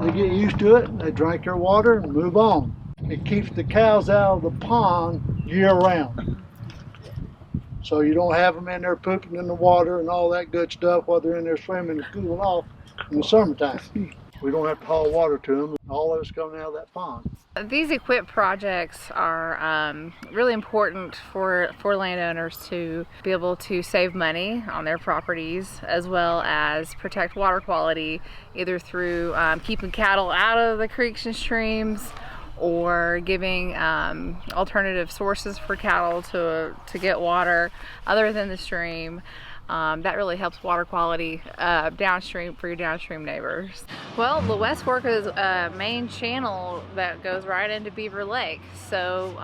They get used to it, they drink their water and move on. It keeps the cows out of the pond year round. So you don't have them in there pooping in the water and all that good stuff while they're in there swimming and cooling off in the summertime. We don't have to haul water to them. All of it's coming out of that pond. These equip projects are really important for landowners to be able to save money on their properties, as well as protect water quality, either through keeping cattle out of the creeks and streams, or giving alternative sources for cattle to get water other than the stream. That really helps water quality downstream for your downstream neighbors. Well, the West Fork is a main channel that goes right into Beaver Lake. So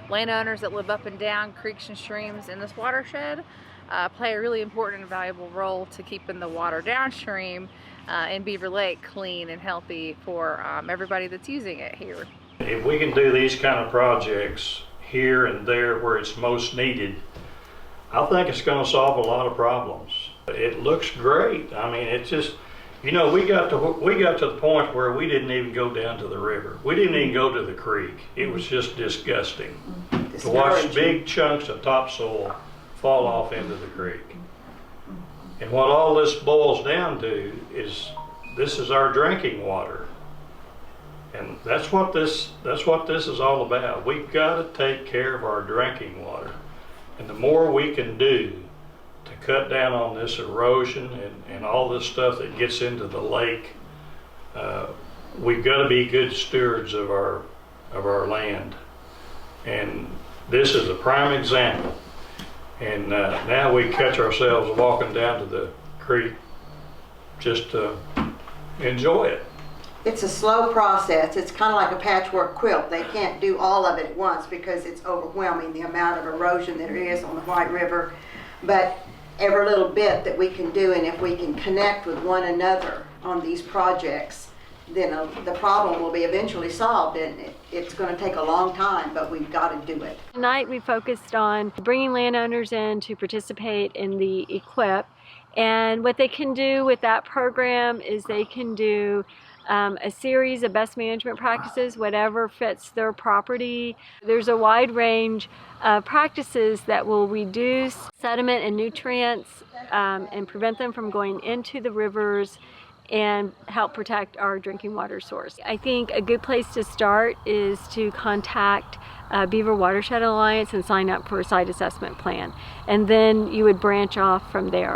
landowners that live up and down creeks and streams in this watershed play a really important and valuable role to keeping the water downstream in Beaver Lake clean and healthy for everybody that's using it here. If we can do these kind of projects here and there where it's most needed, I think it's going to solve a lot of problems. It looks great. I mean, it's just, you know, we got to the point where we didn't even go down to the river. We didn't even go to the creek. It was just disgusting to watch big chunks of topsoil fall off into the creek. And what all this boils down to is this is our drinking water. And that's what this is all about. We've got to take care of our drinking water. And the more we can do to cut down on this erosion and all this stuff that gets into the lake, we've got to be good stewards of our land. And this is a prime example. And now we catch ourselves walking down to the creek just to enjoy it. It's a slow process. It's kind of like a patchwork quilt. They can't do all of it at once because it's overwhelming, the amount of erosion that there is on the White River. But every little bit that we can do, and if we can connect with one another on these projects, then the problem will be eventually solved. And it's going to take a long time, but we've got to do it. Tonight we focused on bringing landowners in to participate in the EQIP. And what they can do with that program is they can do a series of best management practices, whatever fits their property. There's a wide range of practices that will reduce sediment and nutrients and prevent them from going into the rivers and help protect our drinking water source. I think a good place to start is to contact Beaver Watershed Alliance and sign up for a site assessment plan. And then you would branch off from there.